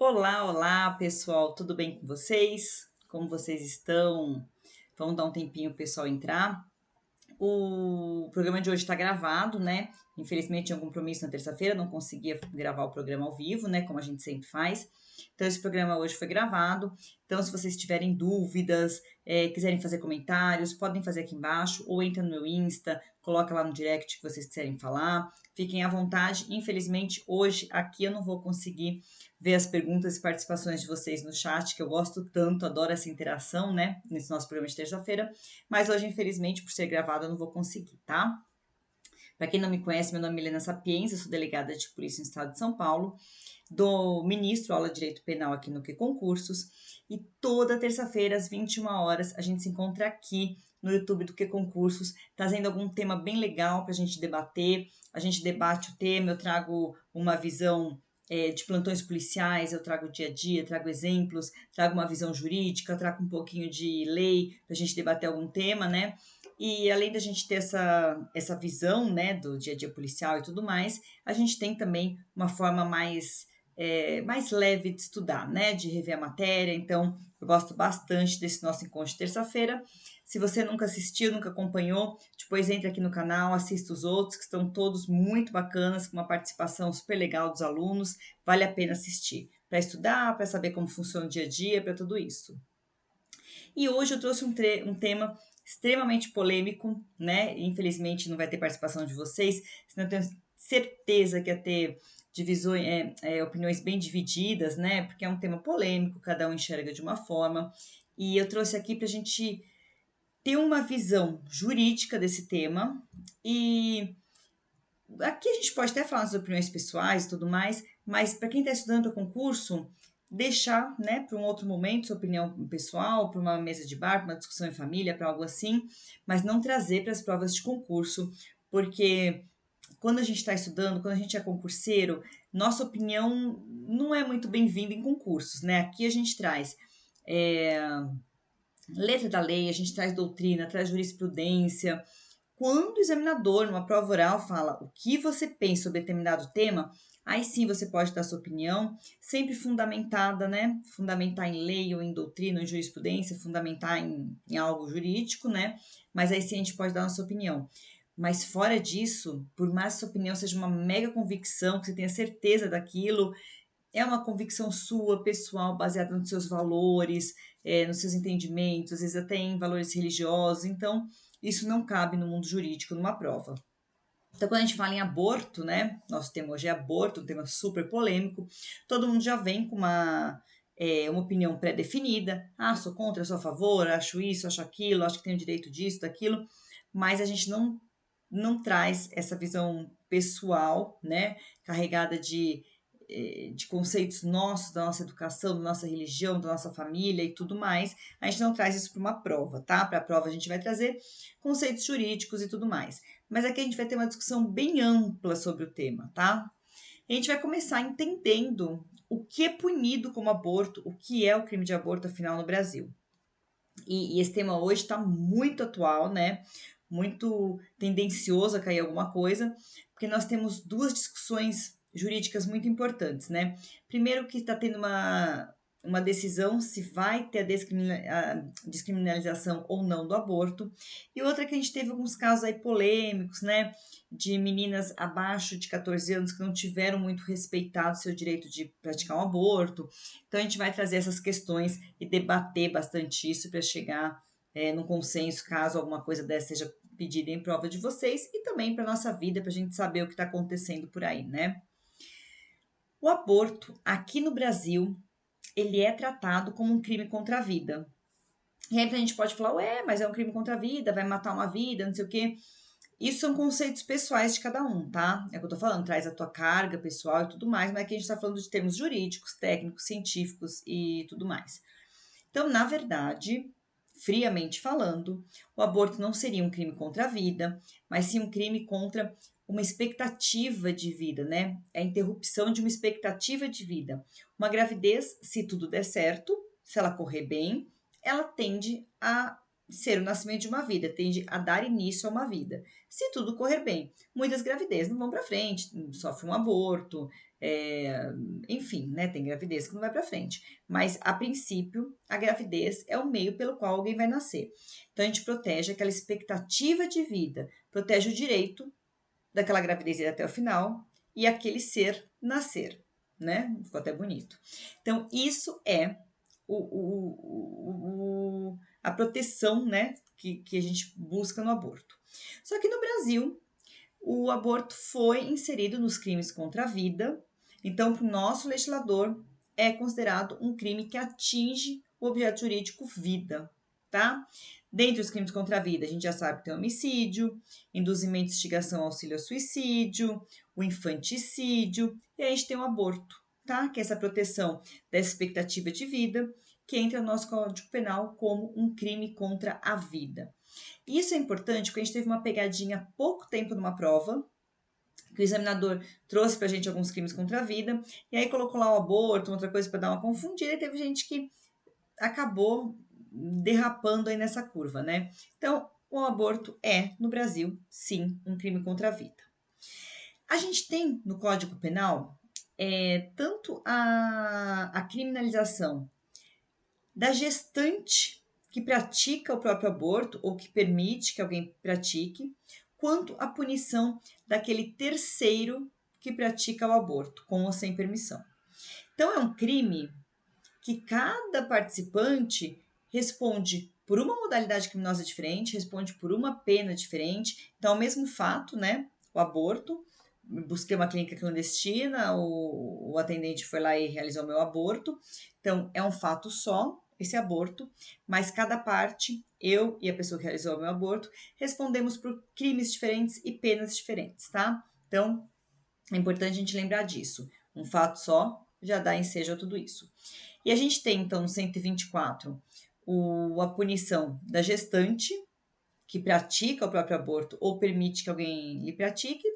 Olá, olá, pessoal, tudo bem com vocês? Como vocês estão? Vamos dar um tempinho o pessoal entrar. O programa de hoje está gravado, né? Infelizmente tinha um compromisso na terça-feira, não conseguia gravar o programa ao vivo, né? Como a gente sempre faz. Então, esse programa hoje foi gravado. Então, se vocês tiverem dúvidas, quiserem fazer comentários, podem fazer aqui embaixo, ou entra no meu Insta, coloca lá no direct que vocês quiserem falar. Fiquem à vontade. Infelizmente, hoje aqui eu não vou conseguir ver as perguntas e participações de vocês no chat, que eu gosto tanto, adoro essa interação, né? Nesse nosso programa de terça-feira. Mas hoje, infelizmente, por ser gravado, eu não vou conseguir, tá? Para quem não me conhece, meu nome é Helena Sapienza, eu sou delegada de polícia no estado de São Paulo, dou ministro aula de direito penal aqui no Que Concursos, e toda terça-feira, às 21 horas, a gente se encontra aqui no YouTube do Que Concursos, trazendo algum tema bem legal para a gente debater. A gente debate o tema, eu trago uma visão de plantões policiais, eu trago o dia a dia, trago exemplos, trago uma visão jurídica, trago um pouquinho de lei para a gente debater algum tema, né? E além da gente ter essa visão, né, do dia a dia policial e tudo mais, a gente tem também uma forma mais leve de estudar, né, de rever a matéria. Então, eu gosto bastante desse nosso encontro de terça-feira. Se você nunca assistiu, nunca acompanhou, depois entra aqui no canal, assista os outros, que estão todos muito bacanas, com uma participação super legal dos alunos. Vale a pena assistir, para estudar, para saber como funciona o dia a dia, para tudo isso. E hoje eu trouxe um tema extremamente polêmico, né? Infelizmente não vai ter participação de vocês, senão eu tenho certeza que ia ter divisões, opiniões bem divididas, né? Porque é um tema polêmico, cada um enxerga de uma forma. E eu trouxe aqui para a gente ter uma visão jurídica desse tema. E aqui a gente pode até falar das opiniões pessoais e tudo mais, mas para quem está estudando para concurso, deixar, né, para um outro momento sua opinião pessoal, para uma mesa de bar, para uma discussão em família, para algo assim, mas não trazer para as provas de concurso, porque quando a gente está estudando, quando a gente é concurseiro, nossa opinião não é muito bem-vinda em concursos, né? Aqui a gente traz letra da lei, a gente traz doutrina, traz jurisprudência. Quando o examinador, numa prova oral, fala o que você pensa sobre determinado tema, aí sim você pode dar sua opinião, sempre fundamentada, né? Fundamentar em lei ou em doutrina, ou em jurisprudência, fundamentar em algo jurídico, né? Mas aí sim a gente pode dar nossa opinião. Mas fora disso, por mais que sua opinião seja uma mega convicção, que você tenha certeza daquilo, é uma convicção sua, pessoal, baseada nos seus valores, nos seus entendimentos, às vezes até em valores religiosos. Então, isso não cabe no mundo jurídico numa prova. Então, quando a gente fala em aborto, né? Nosso tema hoje é aborto, um tema super polêmico. Todo mundo já vem com uma opinião pré-definida. Ah, sou contra, sou a favor, acho isso, acho aquilo, acho que tenho direito disso, daquilo. Mas a gente não traz essa visão pessoal, né? Carregada de conceitos nossos, da nossa educação, da nossa religião, da nossa família e tudo mais. A gente não traz isso para uma prova, tá? Para a prova a gente vai trazer conceitos jurídicos e tudo mais. Mas aqui a gente vai ter uma discussão bem ampla sobre o tema, tá? A gente vai começar entendendo o que é punido como aborto, o que é o crime de aborto, afinal, no Brasil. E esse tema hoje está muito atual, né? Muito tendencioso a cair alguma coisa, porque nós temos duas discussões jurídicas muito importantes, né? Primeiro que está tendo uma decisão se vai ter a descriminalização ou não do aborto, e outra que a gente teve alguns casos aí polêmicos, né? De meninas abaixo de 14 anos que não tiveram muito respeitado seu direito de praticar um aborto. Então a gente vai trazer essas questões e debater bastante isso para chegar num consenso, caso alguma coisa dessa seja pedida em prova de vocês, e também para nossa vida, para a gente saber o que está acontecendo por aí, né? O aborto, aqui no Brasil, ele é tratado como um crime contra a vida. E aí a gente pode falar, ué, mas é um crime contra a vida, vai matar uma vida, não sei o quê. Isso são conceitos pessoais de cada um, tá? É o que eu tô falando, traz a tua carga pessoal e tudo mais, mas aqui a gente tá falando de termos jurídicos, técnicos, científicos e tudo mais. Então, na verdade, friamente falando, o aborto não seria um crime contra a vida, mas sim um crime contra uma expectativa de vida, né? É a interrupção de uma expectativa de vida. Uma gravidez, se tudo der certo, se ela correr bem, ela tende a ser o nascimento de uma vida, tende a dar início a uma vida. Se tudo correr bem, muitas gravidezes não vão para frente, sofre um aborto, enfim, né? Tem gravidez que não vai para frente. Mas, a princípio, a gravidez é o meio pelo qual alguém vai nascer. Então, a gente protege aquela expectativa de vida, protege o direito daquela gravidez ir até o final e aquele ser nascer, né? Ficou até bonito. Então, isso é a proteção, né, que a gente busca no aborto. Só que no Brasil, o aborto foi inserido nos crimes contra a vida, então, para o nosso legislador, é considerado um crime que atinge o objeto jurídico vida, tá? Dentre os crimes contra a vida, a gente já sabe que tem homicídio, induzimento, instigação, auxílio ao suicídio, o infanticídio, e a gente tem o aborto, tá? Que é essa proteção dessa expectativa de vida, que entra no nosso Código Penal como um crime contra a vida. E isso é importante porque a gente teve uma pegadinha há pouco tempo numa prova, que o examinador trouxe pra gente alguns crimes contra a vida, e aí colocou lá o aborto, outra coisa para dar uma confundida, e teve gente que acabou derrapando aí nessa curva, né? Então, o aborto é, no Brasil, sim, um crime contra a vida. A gente tem no Código Penal tanto a criminalização da gestante que pratica o próprio aborto ou que permite que alguém pratique, quanto a punição daquele terceiro que pratica o aborto, com ou sem permissão. Então, é um crime que cada participante responde por uma modalidade criminosa diferente, responde por uma pena diferente. Então, é o mesmo fato, né? O aborto. Busquei uma clínica clandestina, o atendente foi lá e realizou meu aborto. Então, é um fato só, esse aborto, mas cada parte, eu e a pessoa que realizou o meu aborto, respondemos por crimes diferentes e penas diferentes, tá? Então, é importante a gente lembrar disso. Um fato só já dá ensejo a tudo isso. E a gente tem, então, no 124, a punição da gestante, que pratica o próprio aborto ou permite que alguém lhe pratique.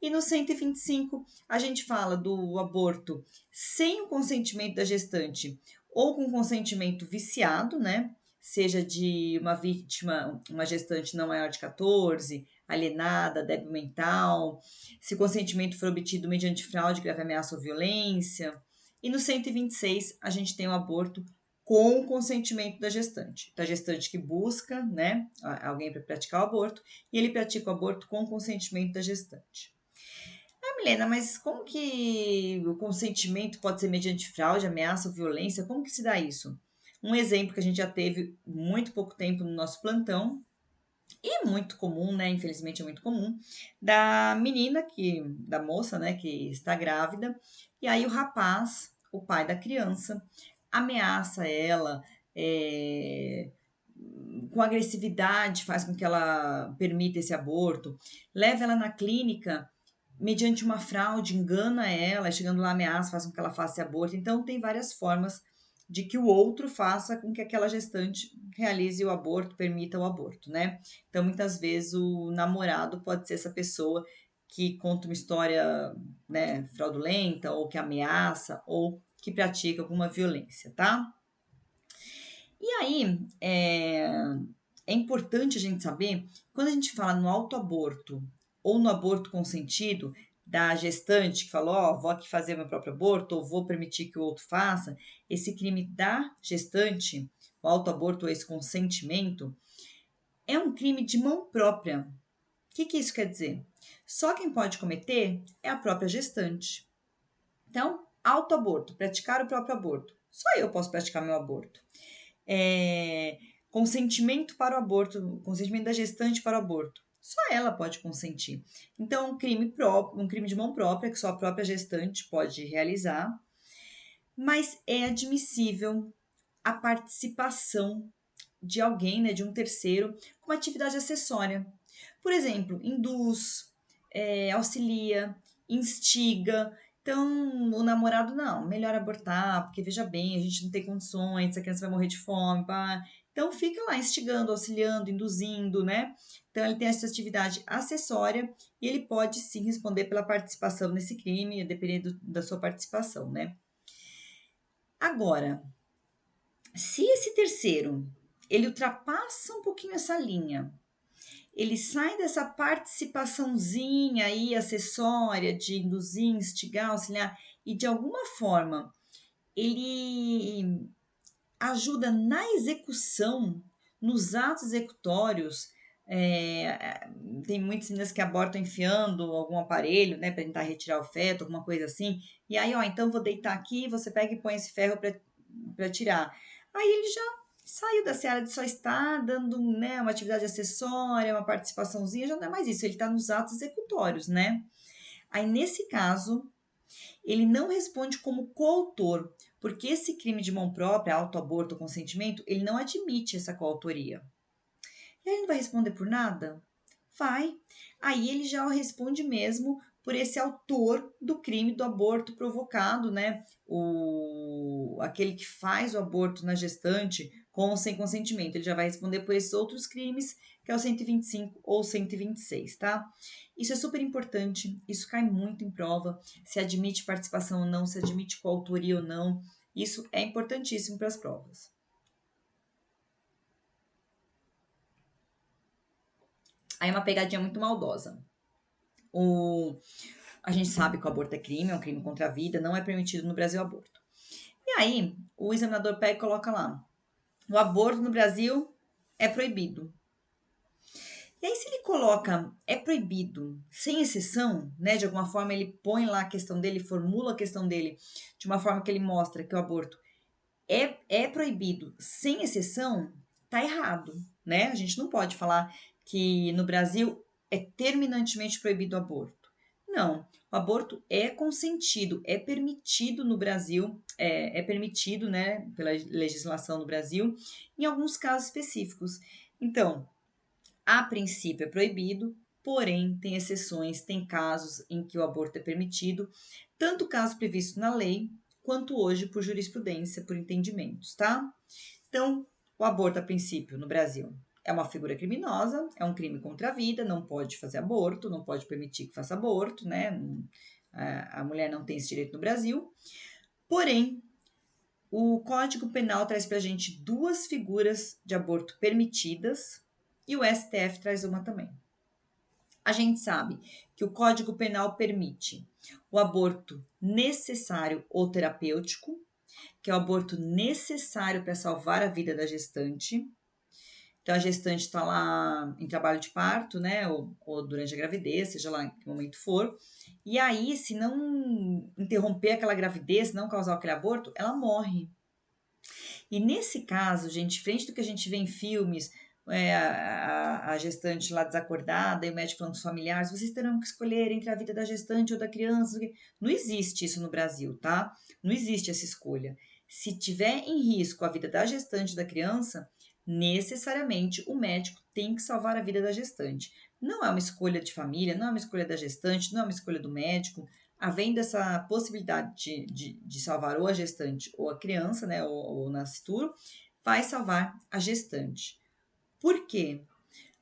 E no 125, a gente fala do aborto sem o consentimento da gestante ou com consentimento viciado, né? Seja de uma vítima, uma gestante não maior de 14, alienada, débil mental, se o consentimento for obtido mediante fraude, grave ameaça ou violência. E no 126, a gente tem o aborto com o consentimento da gestante. Então, a gestante que busca, né, alguém para praticar o aborto, e ele pratica o aborto com o consentimento da gestante. Ah, Milena, mas como que o consentimento pode ser mediante fraude, ameaça ou violência? Como que se dá isso? Um exemplo que a gente já teve muito pouco tempo no nosso plantão, e muito comum, né? Infelizmente é muito comum, da menina da moça, né, que está grávida, e aí o rapaz, o pai da criança, ameaça ela, é, com agressividade, faz com que ela permita esse aborto, leva ela na clínica mediante uma fraude, engana ela, chegando lá ameaça, faz com que ela faça esse aborto. Então, tem várias formas de que o outro faça com que aquela gestante realize o aborto, permita o aborto, né? Então, muitas vezes, o namorado pode ser essa pessoa que conta uma história, né, fraudulenta, ou que ameaça, ou que pratica alguma violência, tá? E aí, é importante a gente saber, quando a gente fala no autoaborto ou no aborto consentido, da gestante que falou, ó, vou aqui fazer meu próprio aborto, ou vou permitir que o outro faça, esse crime da gestante, o autoaborto ou esse consentimento, é um crime de mão própria. O que isso quer dizer? Só quem pode cometer é a própria gestante. Então, autoaborto, praticar o próprio aborto. Só eu posso praticar meu aborto. Consentimento para o aborto, consentimento da gestante para o aborto. Só ela pode consentir. Então, um crime de mão própria, que só a própria gestante pode realizar, mas é admissível a participação de alguém, né, de um terceiro, com uma atividade acessória. Por exemplo, induz, auxilia, instiga. Então, o namorado, não, melhor abortar, porque veja bem, a gente não tem condições, a criança vai morrer de fome, pá. Então, fica lá instigando, auxiliando, induzindo, né? Então, ele tem essa atividade acessória e ele pode sim responder pela participação nesse crime, dependendo da sua participação, né? Agora, se esse terceiro ele ultrapassa um pouquinho essa linha. Ele sai dessa participaçãozinha aí, acessória, de induzir, instigar, auxiliar, e de alguma forma ele ajuda na execução, nos atos executórios. Tem muitas meninas que abortam enfiando algum aparelho, né, para tentar retirar o feto, alguma coisa assim. E aí, ó, então vou deitar aqui, você pega e põe esse ferro para tirar. Aí ele já saiu da seara de só estar dando, né, uma atividade acessória, uma participaçãozinha, já não é mais isso, ele está nos atos executórios, né? Aí, nesse caso, ele não responde como coautor, porque esse crime de mão própria, autoaborto ou consentimento, ele não admite essa coautoria. E aí ele não vai responder por nada? Vai. Aí ele já responde mesmo por esse autor do crime do aborto provocado, né? Aquele que faz o aborto na gestante com ou sem consentimento. Ele já vai responder por esses outros crimes, que é o 125 ou 126, tá? Isso é super importante, isso cai muito em prova, se admite participação ou não, se admite coautoria ou não. Isso é importantíssimo para as provas. Aí uma pegadinha muito maldosa. A gente sabe que o aborto é um crime contra a vida, não é permitido no Brasil o aborto. E aí, o examinador pega e coloca lá: o aborto no Brasil é proibido. E aí, se ele coloca é proibido, sem exceção, né? De alguma forma, ele põe lá a questão dele, formula a questão dele de uma forma que ele mostra que o aborto é proibido, sem exceção, tá errado, né? A gente não pode falar que no Brasil é terminantemente proibido o aborto. Não, o aborto é consentido, é permitido no Brasil, é permitido, né, pela legislação do Brasil, em alguns casos específicos. Então, a princípio é proibido, porém tem exceções, tem casos em que o aborto é permitido, tanto caso previsto na lei, quanto hoje por jurisprudência, por entendimentos, tá? Então, o aborto, a princípio, no Brasil, é uma figura criminosa, é um crime contra a vida, não pode fazer aborto, não pode permitir que faça aborto, né? A mulher não tem esse direito no Brasil. Porém, o Código Penal traz para a gente duas figuras de aborto permitidas e o STF traz uma também. A gente sabe que o Código Penal permite o aborto necessário ou terapêutico, que é o aborto necessário para salvar a vida da gestante. Então, a gestante está lá em trabalho de parto, né? Ou durante a gravidez, seja lá em que momento for. E aí, se não interromper aquela gravidez, se não causar aquele aborto, ela morre. E nesse caso, gente, frente do que a gente vê em filmes, a gestante lá desacordada e o médico falando com os familiares, vocês terão que escolher entre a vida da gestante ou da criança. Não existe isso no Brasil, tá? Não existe essa escolha. Se tiver em risco a vida da gestante e da criança, necessariamente o médico tem que salvar a vida da gestante. Não é uma escolha de família, não é uma escolha da gestante, não é uma escolha do médico. Havendo essa possibilidade de salvar ou a gestante ou a criança, né, ou o nascituro, vai salvar a gestante. Por quê?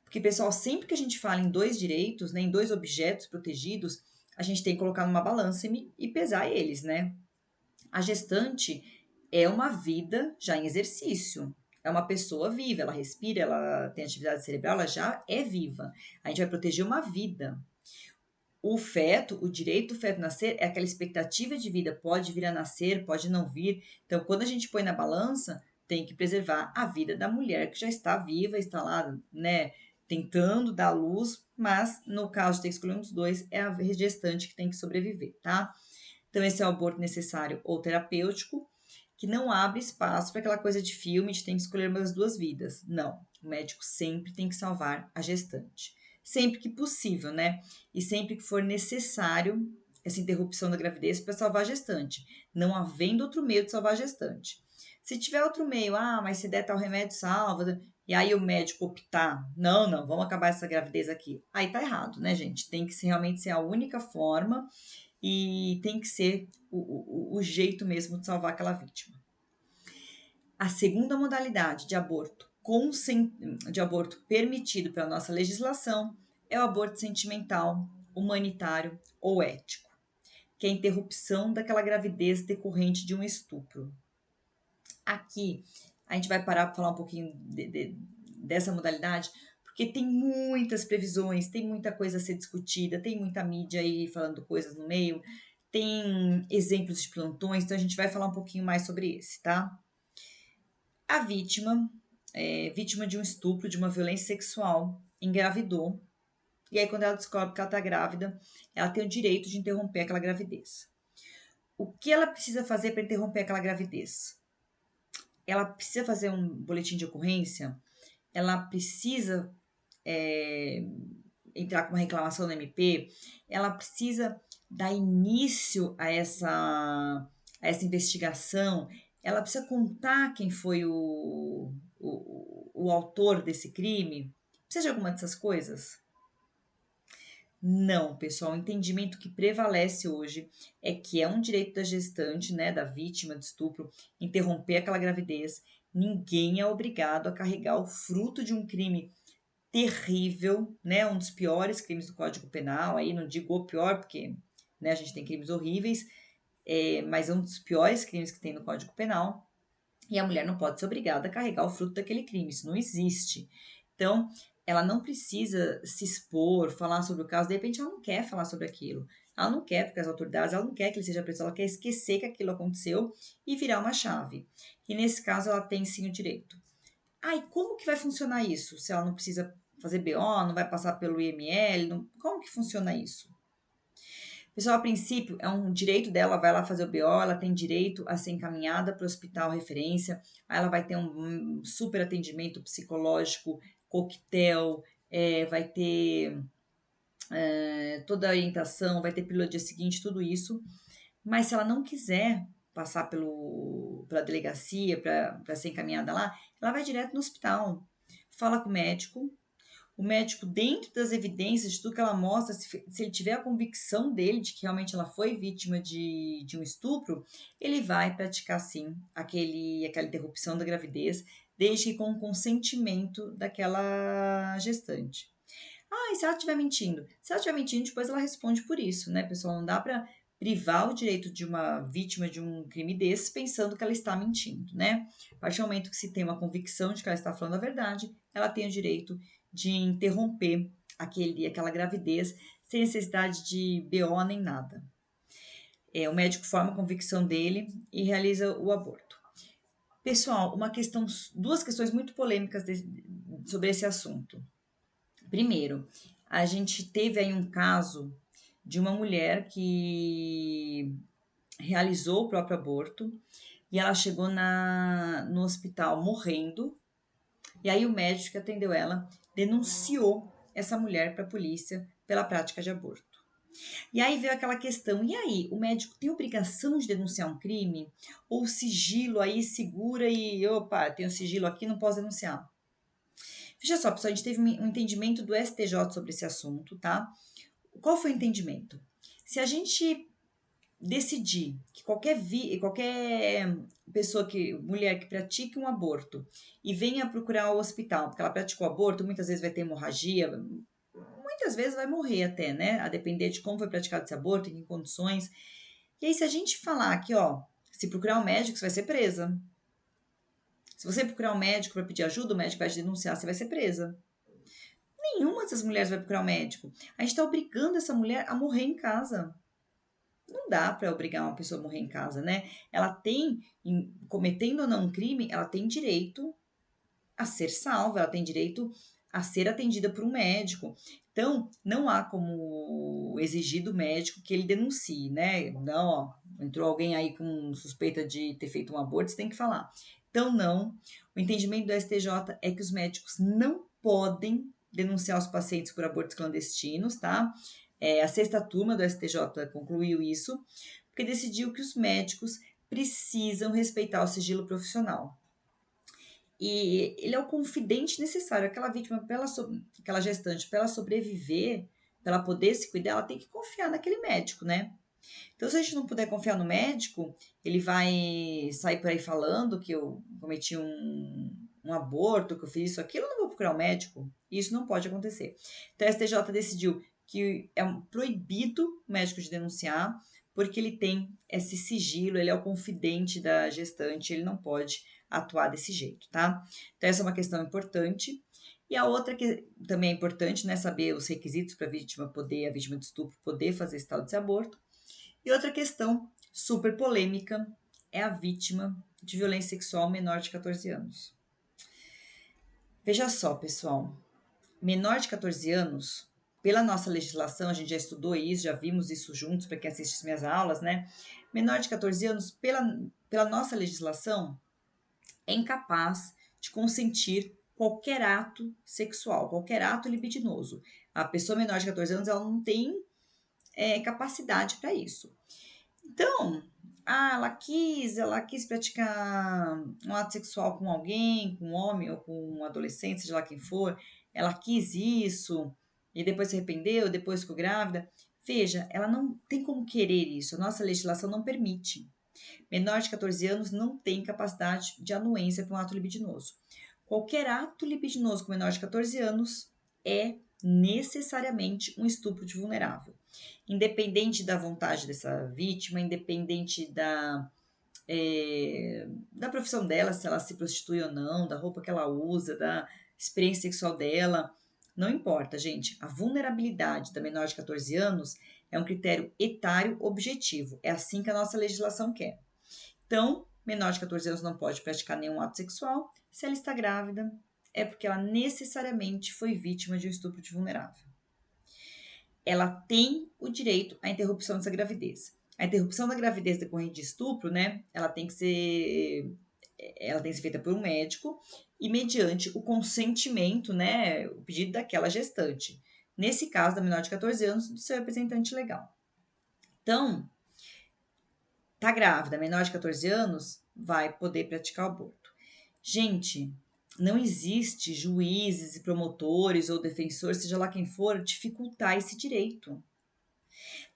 Porque, pessoal, sempre que a gente fala em dois direitos, né, em dois objetos protegidos, a gente tem que colocar numa balança e pesar eles, né? A gestante é uma vida já em exercício. É uma pessoa viva, ela respira, ela tem atividade cerebral, ela já é viva. A gente vai proteger uma vida. O feto, o direito do feto nascer é aquela expectativa de vida, pode vir a nascer, pode não vir. Então, quando a gente põe na balança, tem que preservar a vida da mulher que já está viva, está lá, né, tentando dar luz, mas no caso de ter que escolher um dos dois, é a gestante que tem que sobreviver, tá? Então, esse é o aborto necessário ou terapêutico, que não abre espaço para aquela coisa de filme de tem que escolher uma das duas vidas. Não, o médico sempre tem que salvar a gestante. Sempre que possível, né? E sempre que for necessário essa interrupção da gravidez para salvar a gestante, não havendo outro meio de salvar a gestante. Se tiver outro meio, mas se der tal remédio, salva. E aí o médico optar, não, vamos acabar essa gravidez aqui. Aí tá errado, né, gente? Tem que realmente ser a única forma e tem que ser o jeito mesmo de salvar aquela vítima. A segunda modalidade de aborto permitido pela nossa legislação é o aborto sentimental, humanitário ou ético, que é a interrupção daquela gravidez decorrente de um estupro. Aqui, a gente vai parar para falar um pouquinho dessa modalidade, porque tem muitas previsões, tem muita coisa a ser discutida, tem muita mídia aí falando coisas no meio, tem exemplos de plantões, então a gente vai falar um pouquinho mais sobre esse, tá? A vítima é vítima de um estupro, de uma violência sexual, engravidou, e aí quando ela descobre que ela está grávida, ela tem o direito de interromper aquela gravidez. O que ela precisa fazer para interromper aquela gravidez? Ela precisa fazer um boletim de ocorrência, ela precisa entrar com uma reclamação no MP, ela precisa dar início a essa investigação, ela precisa contar quem foi o autor desse crime. Precisa de alguma dessas coisas? Não, pessoal, o entendimento que prevalece hoje é que é um direito da gestante, né, da vítima de estupro, interromper aquela gravidez. Ninguém é obrigado a carregar o fruto de um crime terrível, né, um dos piores crimes do Código Penal. Aí não digo o pior, porque, né, a gente tem crimes horríveis, mas é um dos piores crimes que tem no Código Penal. E a mulher não pode ser obrigada a carregar o fruto daquele crime, isso não existe. Então, ela não precisa se expor, falar sobre o caso, de repente ela não quer falar sobre aquilo. Ela não quer, porque as autoridades, ela não quer que ele seja preso, ela quer esquecer que aquilo aconteceu e virar uma chave. E nesse caso, ela tem sim o direito. E como que vai funcionar isso? Se ela não precisa fazer BO, não vai passar pelo IML, como que funciona isso? Pessoal, a princípio, é um direito dela, vai lá fazer o BO, ela tem direito a ser encaminhada para o hospital referência, aí ela vai ter um super atendimento psicológico, coquetel, vai ter toda a orientação, vai ter pílula dia seguinte, tudo isso. Mas se ela não quiser passar pela delegacia para ser encaminhada lá, ela vai direto no hospital, fala com o médico, dentro das evidências, de tudo que ela mostra, se ele tiver a convicção dele de que realmente ela foi vítima de um estupro, ele vai praticar, sim, aquela interrupção da gravidez, desde que com o consentimento daquela gestante. E se ela estiver mentindo? Se ela estiver mentindo, depois ela responde por isso, né, pessoal? Não dá para privar o direito de uma vítima de um crime desse pensando que ela está mentindo, né? A partir do momento que se tem uma convicção de que ela está falando a verdade, ela tem o direito de interromper aquela gravidez sem necessidade de BO nem nada. O médico forma a convicção dele e realiza o aborto. Pessoal, duas questões muito polêmicas sobre esse assunto. Primeiro, a gente teve aí um caso de uma mulher que realizou o próprio aborto e ela chegou no hospital morrendo. E aí o médico que atendeu ela denunciou essa mulher para a polícia pela prática de aborto. E aí veio aquela questão, e aí, o médico tem obrigação de denunciar um crime? Ou o sigilo aí segura e, opa, tem o sigilo aqui, não posso denunciar? Veja só, pessoal, a gente teve um entendimento do STJ sobre esse assunto, tá? Qual foi o entendimento? Se a gente decidir que qualquer pessoa mulher que pratique um aborto e venha procurar o hospital porque ela praticou aborto, muitas vezes vai ter hemorragia, muitas vezes vai morrer até, né? A depender de como foi praticado esse aborto, em que condições. E aí, se a gente falar que, se procurar um médico, você vai ser presa. Se você procurar um médico para pedir ajuda, o médico vai te denunciar, você vai ser presa. Nenhuma dessas mulheres vai procurar um médico. A gente está obrigando essa mulher a morrer em casa. Não dá para obrigar uma pessoa a morrer em casa, né? Ela tem, cometendo ou não um crime, ela tem direito a ser salva, ela tem direito a ser atendida por um médico. Então, não há como exigir do médico que ele denuncie, né? Não, entrou alguém aí com suspeita de ter feito um aborto, você tem que falar. Então, não. O entendimento do STJ é que os médicos não podem denunciar os pacientes por abortos clandestinos, tá? A sexta turma do STJ concluiu isso, porque decidiu que os médicos precisam respeitar o sigilo profissional. E ele é o confidente necessário. Aquela vítima, aquela gestante, para ela sobreviver, para ela poder se cuidar, ela tem que confiar naquele médico, né? Então, se a gente não puder confiar no médico, ele vai sair por aí falando que eu cometi um aborto, que eu fiz isso, aquilo, eu não vou procurar um médico. Isso não pode acontecer. Então, a STJ decidiu que é proibido o médico de denunciar, porque ele tem esse sigilo, ele é o confidente da gestante, ele não pode atuar desse jeito, tá? Então, essa é uma questão importante. E a outra que também é importante, né, saber os requisitos para a vítima de estupro poder fazer esse tal de aborto. E outra questão super polêmica é a vítima de violência sexual menor de 14 anos. Veja só, pessoal, menor de 14 anos, pela nossa legislação, a gente já estudou isso, já vimos isso juntos para quem assiste as minhas aulas, né? Menor de 14 anos, pela nossa legislação, é incapaz de consentir qualquer ato sexual, qualquer ato libidinoso. A pessoa menor de 14 anos, ela não tem capacidade para isso. Então, ela quis praticar um ato sexual com alguém, com um homem ou com um adolescente, seja lá quem for, ela quis isso e depois se arrependeu, depois ficou grávida. Veja, ela não tem como querer isso, a nossa legislação não permite. Menor de 14 anos não tem capacidade de anuência para um ato libidinoso. Qualquer ato libidinoso com menor de 14 anos é necessariamente um estupro de vulnerável. Independente da vontade dessa vítima, independente da profissão dela, se ela se prostitui ou não, da roupa que ela usa, da experiência sexual dela, não importa, gente. A vulnerabilidade da menor de 14 anos é um critério etário objetivo. É assim que a nossa legislação quer. Então, menor de 14 anos não pode praticar nenhum ato sexual. Se ela está grávida, é porque ela necessariamente foi vítima de um estupro de vulnerável. Ela tem o direito à interrupção dessa gravidez. A interrupção da gravidez decorrente de estupro, né, ela tem que ser feita por um médico e mediante o consentimento, né, o pedido daquela gestante. Nesse caso, da menor de 14 anos, do seu representante legal. Então, tá grávida, menor de 14 anos, vai poder praticar o aborto. Gente, não existe juízes e promotores ou defensores, seja lá quem for, dificultar esse direito.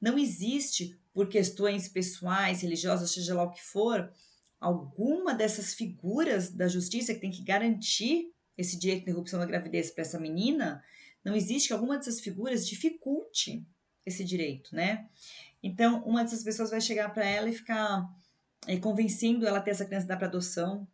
Não existe, por questões pessoais, religiosas, seja lá o que for, alguma dessas figuras da justiça que tem que garantir esse direito de interrupção da gravidez para essa menina, não existe que alguma dessas figuras dificulte esse direito, né? Então, uma dessas pessoas vai chegar para ela e ficar convencendo ela a ter essa criança dar para adoção,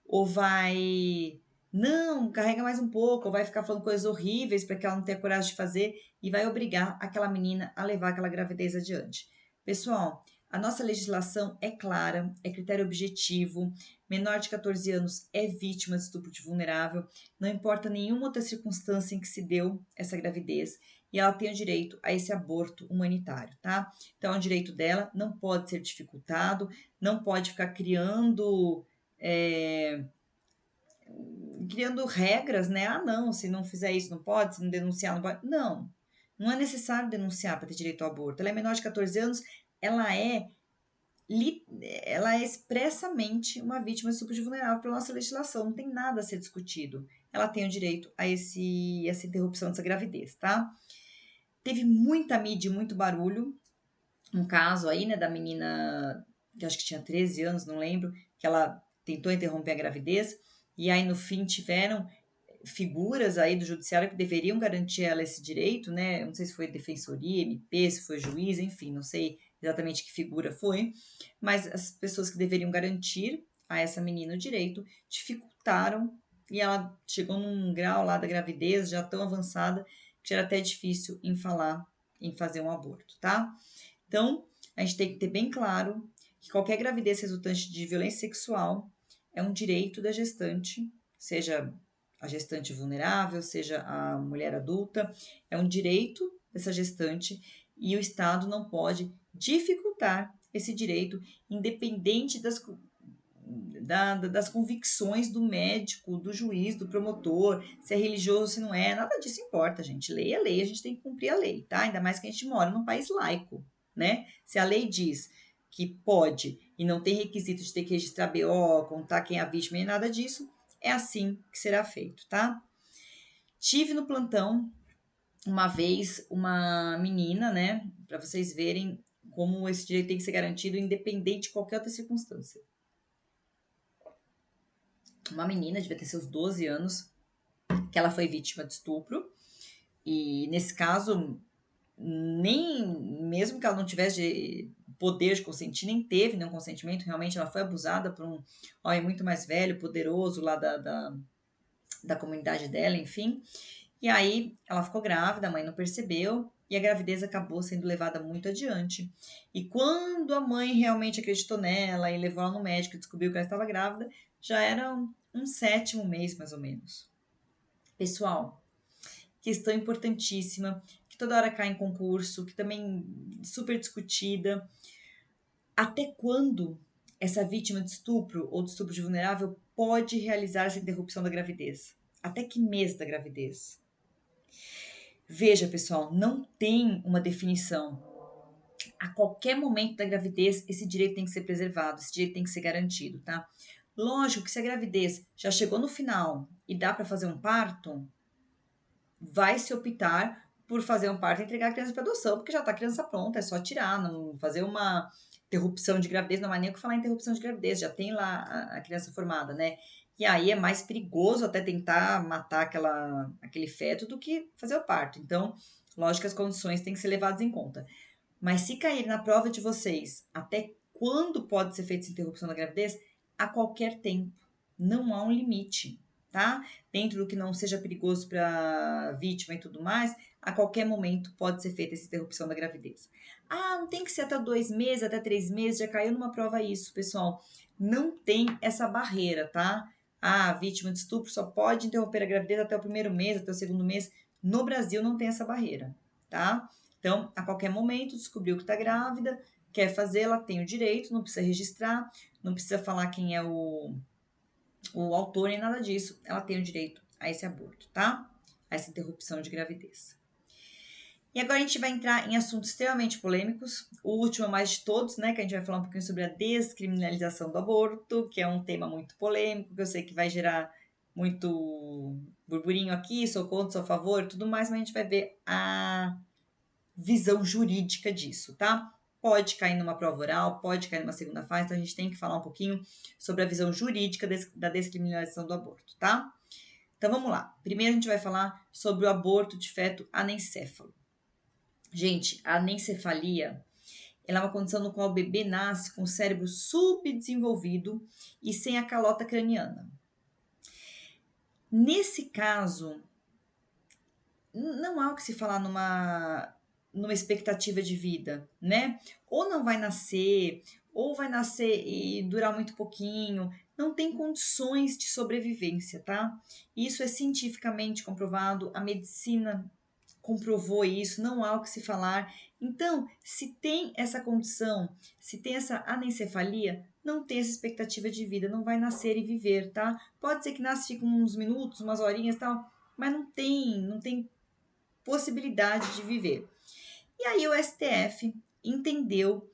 ou vai, não, carrega mais um pouco, ou vai ficar falando coisas horríveis para que ela não tenha coragem de fazer e vai obrigar aquela menina a levar aquela gravidez adiante. Pessoal, a nossa legislação é clara, é critério objetivo, menor de 14 anos é vítima de estupro de vulnerável, não importa nenhuma outra circunstância em que se deu essa gravidez, e ela tem o direito a esse aborto humanitário, tá? Então, é um direito dela, não pode ser dificultado, não pode ficar criando regras, né? Ah, não, se não fizer isso não pode, se não denunciar não pode. Não, não é necessário denunciar para ter direito ao aborto. Ela é menor de 14 anos, ela é, ela é expressamente uma vítima de estupro de vulnerável pela nossa legislação, não tem nada a ser discutido. Ela tem o direito a essa interrupção dessa gravidez, tá? Teve muita mídia, muito barulho, um caso aí, né, da menina, que acho que tinha 13 anos, não lembro, que ela tentou interromper a gravidez, e aí no fim tiveram figuras aí do judiciário que deveriam garantir a ela esse direito, né? Não sei se foi defensoria, MP, se foi juiz, enfim, não sei exatamente que figura foi, mas as pessoas que deveriam garantir a essa menina o direito dificultaram e ela chegou num grau lá da gravidez já tão avançada que já era até difícil em falar em fazer um aborto, tá? Então, a gente tem que ter bem claro que qualquer gravidez resultante de violência sexual é um direito da gestante, seja a gestante vulnerável, seja a mulher adulta, é um direito dessa gestante e o Estado não pode dificultar esse direito, independente das convicções do médico, do juiz, do promotor, se é religioso, se não é, nada disso importa, gente. Lei é lei, a gente tem que cumprir a lei, tá? Ainda mais que a gente mora num país laico, né? Se a lei diz que pode e não tem requisito de ter que registrar BO, contar quem é a vítima e nada disso, é assim que será feito, tá? Tive no plantão uma vez uma menina, né, para vocês verem como esse direito tem que ser garantido independente de qualquer outra circunstância. Uma menina, devia ter seus 12 anos, que ela foi vítima de estupro, e nesse caso, nem mesmo que ela não tivesse poder de consentir, nem teve nenhum consentimento, realmente ela foi abusada por um homem muito mais velho, poderoso lá da comunidade dela, enfim. E aí ela ficou grávida, a mãe não percebeu e a gravidez acabou sendo levada muito adiante. E quando a mãe realmente acreditou nela e levou ela no médico e descobriu que ela estava grávida, já era um 7º mês mais ou menos. Pessoal, questão importantíssima, que toda hora cai em concurso, que também super discutida. Até quando essa vítima de estupro ou de estupro de vulnerável pode realizar essa interrupção da gravidez? Até que mês da gravidez? Veja, pessoal, não tem uma definição. A qualquer momento da gravidez, esse direito tem que ser preservado, esse direito tem que ser garantido, tá? Lógico que se a gravidez já chegou no final e dá para fazer um parto, vai se optar por fazer um parto e entregar a criança para adoção, porque já está a criança pronta, é só tirar, não fazer uma interrupção de gravidez, não é nem o que falar em interrupção de gravidez, já tem lá a criança formada, né? E aí é mais perigoso até tentar matar aquele feto do que fazer o parto. Então, lógico que as condições têm que ser levadas em conta. Mas se cair na prova de vocês, até quando pode ser feita essa interrupção da gravidez? A qualquer tempo. Não há um limite, tá? Dentro do que não seja perigoso para a vítima e tudo mais, a qualquer momento pode ser feita essa interrupção da gravidez. Ah, não tem que ser até 2 meses, até 3 meses, já caiu numa prova isso, pessoal. Não tem essa barreira, tá? Ah, a vítima de estupro só pode interromper a gravidez até o 1º mês, até o 2º mês. No Brasil não tem essa barreira, tá? Então, a qualquer momento, descobriu que está grávida, quer fazer, ela tem o direito, não precisa registrar, não precisa falar quem é o autor nem nada disso, ela tem o direito a esse aborto, tá? A essa interrupção de gravidez. E agora a gente vai entrar em assuntos extremamente polêmicos. O último é mais de todos, né? Que a gente vai falar um pouquinho sobre a descriminalização do aborto, que é um tema muito polêmico, que eu sei que vai gerar muito burburinho aqui, sou contra, sou a favor, tudo mais, mas a gente vai ver a visão jurídica disso, tá? Pode cair numa prova oral, pode cair numa segunda fase, então a gente tem que falar um pouquinho sobre a visão jurídica da descriminalização do aborto, tá? Então vamos lá. Primeiro a gente vai falar sobre o aborto de feto anencéfalo. Gente, a anencefalia, ela é uma condição no qual o bebê nasce com o cérebro subdesenvolvido e sem a calota craniana. Nesse caso, não há o que se falar numa expectativa de vida, né? Ou não vai nascer, ou vai nascer e durar muito pouquinho, não tem condições de sobrevivência, tá? Isso é cientificamente comprovado, a medicina comprovou isso, não há o que se falar. Então, se tem essa condição, se tem essa anencefalia, não tem essa expectativa de vida, não vai nascer e viver, tá? Pode ser que nasça, fique uns minutos, umas horinhas e tal, mas não tem possibilidade de viver. E aí o STF entendeu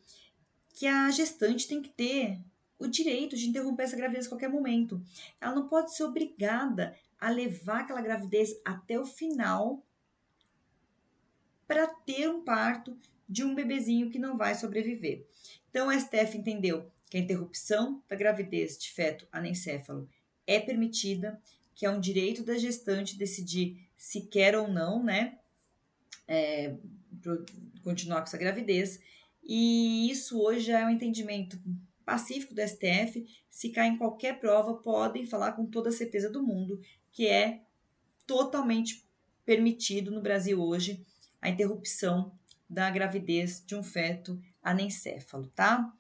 que a gestante tem que ter o direito de interromper essa gravidez a qualquer momento. Ela não pode ser obrigada a levar aquela gravidez até o final para ter um parto de um bebezinho que não vai sobreviver. Então, o STF entendeu que a interrupção da gravidez de feto anencéfalo é permitida, que é um direito da gestante decidir se quer ou não, né, continuar com essa gravidez. E isso hoje já é um entendimento pacífico do STF. Se cair em qualquer prova, podem falar com toda a certeza do mundo que é totalmente permitido no Brasil hoje a interrupção da gravidez de um feto anencéfalo, tá?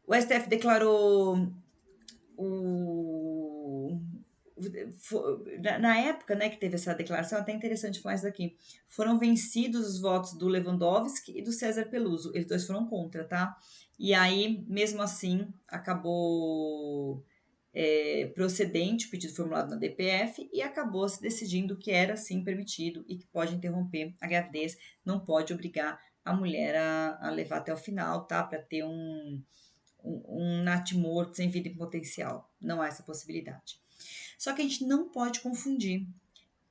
O STF declarou na época, né, que teve essa declaração, até interessante falar isso daqui, foram vencidos os votos do Lewandowski e do César Peluso, eles dois foram contra, tá? E aí, mesmo assim, acabou procedente o pedido formulado na DPF e acabou se decidindo que era sim permitido e que pode interromper a gravidez, não pode obrigar a mulher a levar até o final, tá? Para ter um natimorto sem vida em potencial. Não há essa possibilidade. Só que a gente não pode confundir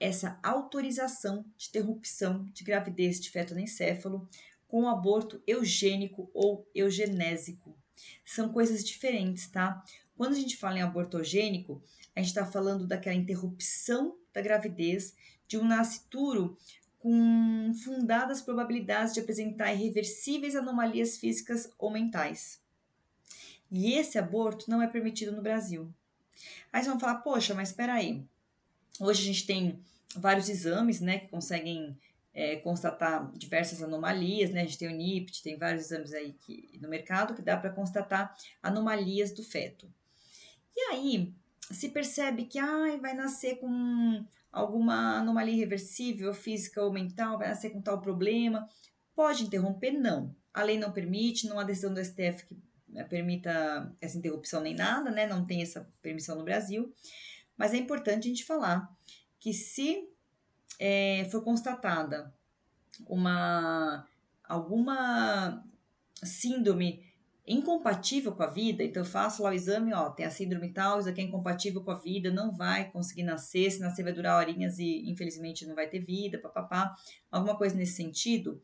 essa autorização de interrupção de gravidez de feto anencéfalo com o aborto eugênico ou eugenésico. São coisas diferentes, tá? Quando a gente fala em aborto eugênico, a gente está falando daquela interrupção da gravidez de um nascituro com fundadas probabilidades de apresentar irreversíveis anomalias físicas ou mentais. E esse aborto não é permitido no Brasil. Aí vocês vão falar, poxa, mas espera aí. Hoje a gente tem vários exames, né, que conseguem constatar diversas anomalias, né? A gente tem o NIPT, tem vários exames aí no mercado que dá para constatar anomalias do feto. E aí se percebe que vai nascer com alguma anomalia irreversível, física ou mental, vai nascer com tal problema. Pode interromper? Não. A lei não permite, não há decisão do STF que permita essa interrupção nem nada, né? Não tem essa permissão no Brasil. Mas é importante a gente falar que se for constatada alguma síndrome incompatível com a vida, então eu faço lá o exame, tem a síndrome tal, isso aqui é incompatível com a vida, não vai conseguir nascer, se nascer vai durar horinhas e infelizmente não vai ter vida, papapá, alguma coisa nesse sentido,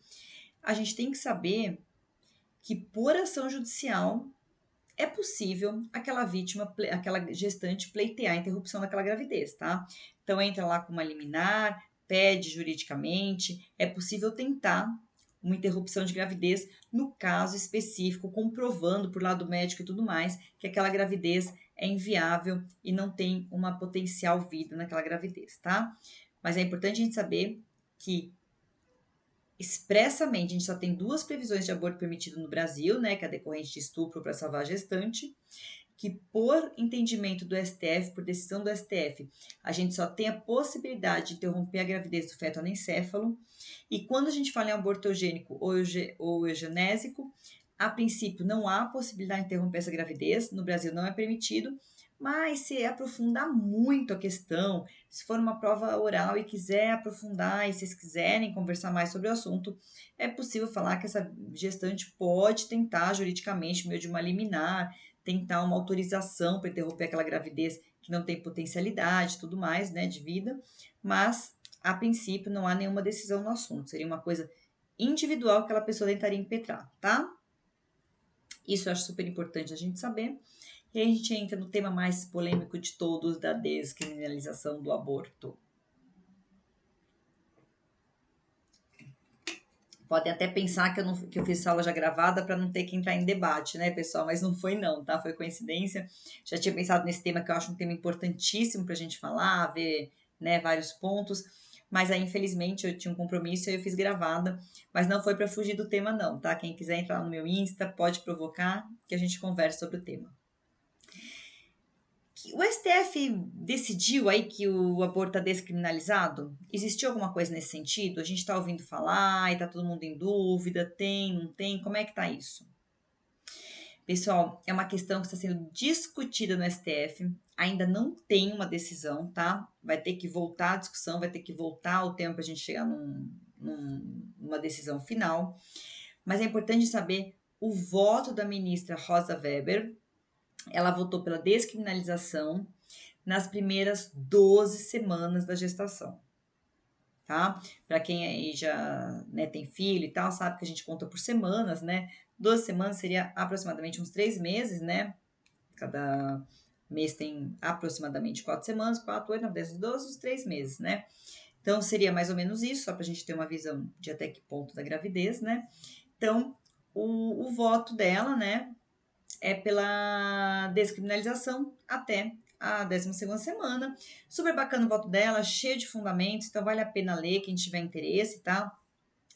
a gente tem que saber que por ação judicial é possível aquela vítima, aquela gestante pleitear a interrupção daquela gravidez, tá? Então entra lá com uma liminar, pede juridicamente, é possível tentar uma interrupção de gravidez no caso específico, comprovando por lado médico e tudo mais que aquela gravidez é inviável e não tem uma potencial vida naquela gravidez, tá? Mas é importante a gente saber que expressamente, a gente só tem 2 previsões de aborto permitido no Brasil, né, que é a decorrente de estupro para salvar a gestante, que por entendimento do STF, por decisão do STF, a gente só tem a possibilidade de interromper a gravidez do feto anencéfalo, e quando a gente fala em aborto eugênico ou eugenésico, a princípio não há possibilidade de interromper essa gravidez, no Brasil não é permitido, mas se aprofundar muito a questão, se for uma prova oral e quiser aprofundar, e vocês quiserem conversar mais sobre o assunto, é possível falar que essa gestante pode tentar juridicamente, por meio de uma liminar, tentar uma autorização para interromper aquela gravidez que não tem potencialidade, tudo mais, né, de vida, mas a princípio não há nenhuma decisão no assunto, seria uma coisa individual que aquela pessoa tentaria impetrar, tá? Isso eu acho super importante a gente saber. E aí a gente entra no tema mais polêmico de todos, da descriminalização do aborto. Podem até pensar que eu fiz aula já gravada para não ter que entrar em debate, né, pessoal? Mas não foi não, tá? Foi coincidência. Já tinha pensado nesse tema, que eu acho um tema importantíssimo para a gente falar, ver, né, vários pontos. Mas aí, infelizmente, eu tinha um compromisso e eu fiz gravada. Mas não foi para fugir do tema não, tá? Quem quiser entrar no meu Insta, pode provocar, que a gente converse sobre o tema. O STF decidiu aí que o aborto está descriminalizado? Existiu alguma coisa nesse sentido? A gente está ouvindo falar e está todo mundo em dúvida, tem, não tem? Como é que está isso? Pessoal, é uma questão que está sendo discutida no STF, ainda não tem uma decisão, tá? Vai ter que voltar a discussão, vai ter que voltar o tempo para a gente chegar numa decisão final. Mas é importante saber o voto da ministra Rosa Weber. Ela votou pela descriminalização nas primeiras 12 semanas da gestação, tá? Para quem aí já, né, tem filho e tal, sabe que a gente conta por semanas, né? 12 semanas seria aproximadamente uns 3 meses, né? Cada mês tem aproximadamente 4 semanas, 4, 8, 9, 10, 12, uns 3 meses, né? Então, seria mais ou menos isso, só para a gente ter uma visão de até que ponto da gravidez, né? Então, o voto dela, né, é pela descriminalização até a 12ª semana. Super bacana o voto dela, cheio de fundamentos, então vale a pena ler quem tiver interesse, tá?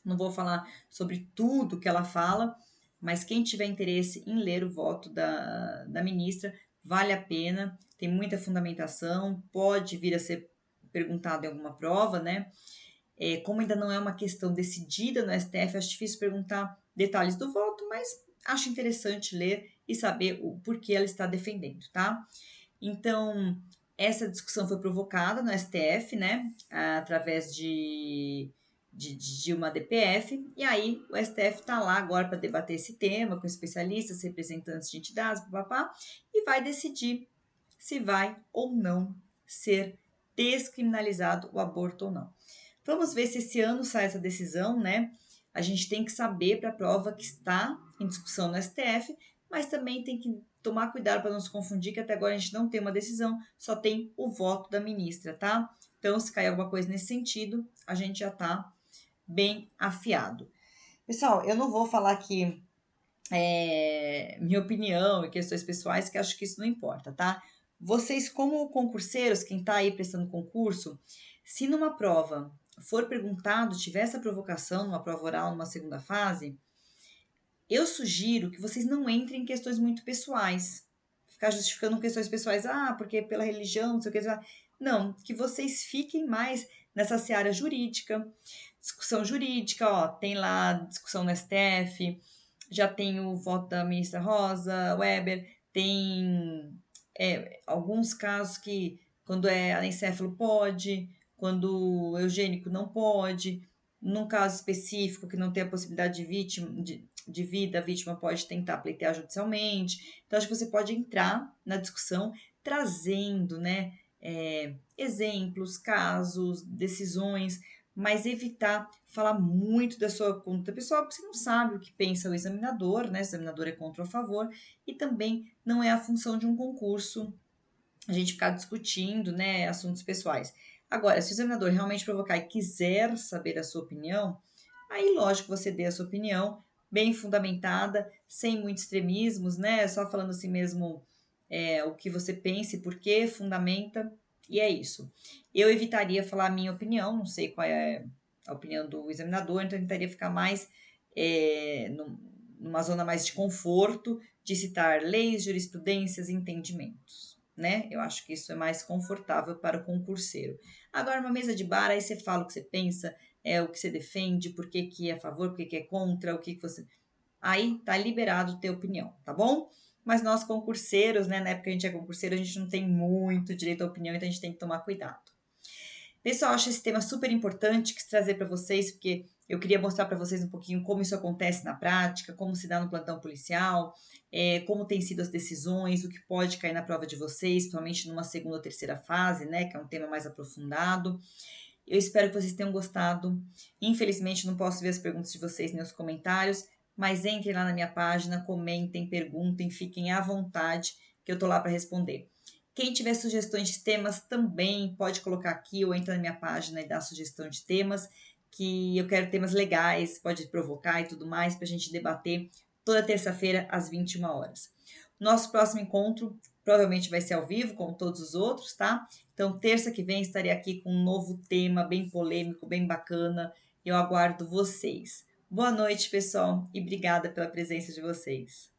Não vou falar sobre tudo que ela fala, mas quem tiver interesse em ler o voto da ministra, vale a pena, tem muita fundamentação, pode vir a ser perguntado em alguma prova, né? Como ainda não é uma questão decidida no STF, acho difícil perguntar detalhes do voto, mas acho interessante ler e saber o porquê ela está defendendo, tá? Então, essa discussão foi provocada no STF, né, através de uma DPF, e aí o STF está lá agora para debater esse tema com especialistas, representantes de entidades, papapá, e vai decidir se vai ou não ser descriminalizado o aborto ou não. Vamos ver se esse ano sai essa decisão, né? A gente tem que saber para a prova que está em discussão no STF, mas também tem que tomar cuidado para não se confundir, que até agora a gente não tem uma decisão, só tem o voto da ministra, tá? Então, se cair alguma coisa nesse sentido, a gente já está bem afiado. Pessoal, eu não vou falar aqui minha opinião e questões pessoais, que acho que isso não importa, tá? Vocês, como concurseiros, quem tá aí prestando concurso, se numa prova for perguntado, tiver essa provocação numa prova oral, numa segunda fase, eu sugiro que vocês não entrem em questões muito pessoais. Ficar justificando questões pessoais, porque pela religião, não sei o que. Não, que vocês fiquem mais nessa seara jurídica. Discussão jurídica, ó, tem lá discussão no STF, já tem o voto da ministra Rosa Weber, tem alguns casos que, quando é anencefalo, pode, quando eugênico, não pode. Num caso específico que não tem a possibilidade de vítima, de vida, a vítima pode tentar pleitear judicialmente. Então, acho que você pode entrar na discussão trazendo, né, exemplos, casos, decisões, mas evitar falar muito da sua conduta pessoal, porque você não sabe o que pensa o examinador, né? Se o examinador é contra ou a favor, e também não é a função de um concurso a gente ficar discutindo, né, assuntos pessoais. Agora, se o examinador realmente provocar e quiser saber a sua opinião, aí, lógico, você dê a sua opinião, bem fundamentada, sem muitos extremismos, né? Só falando assim mesmo o que você pensa e por que fundamenta, e é isso. Eu evitaria falar a minha opinião, não sei qual é a opinião do examinador, então eu tentaria ficar mais numa zona mais de conforto, de citar leis, jurisprudências e entendimentos. Né? Eu acho que isso é mais confortável para o concurseiro. Agora, uma mesa de bar, aí você fala o que você pensa, o que você defende, por que, que é a favor, por que, que é contra, o que, que você. Aí tá liberado ter opinião, tá bom? Mas nós concurseiros, né? Na época que a gente é concurseiro, a gente não tem muito direito à opinião, então a gente tem que tomar cuidado. Pessoal, acho esse tema super importante que trazer para vocês, porque eu queria mostrar para vocês um pouquinho como isso acontece na prática, como se dá no plantão policial, como têm sido as decisões, o que pode cair na prova de vocês, principalmente numa segunda ou terceira fase, né? Que é um tema mais aprofundado. Eu espero que vocês tenham gostado. Infelizmente, não posso ver as perguntas de vocês nem os comentários, mas entrem lá na minha página, comentem, perguntem, fiquem à vontade, que eu tô lá para responder. Quem tiver sugestões de temas também pode colocar aqui ou entra na minha página e dar sugestão de temas, que eu quero temas legais, pode provocar e tudo mais, para a gente debater toda terça-feira às 21 horas. Nosso próximo encontro provavelmente vai ser ao vivo, como todos os outros, tá? Então, terça que vem estarei aqui com um novo tema bem polêmico, bem bacana. Eu aguardo vocês. Boa noite, pessoal, e obrigada pela presença de vocês.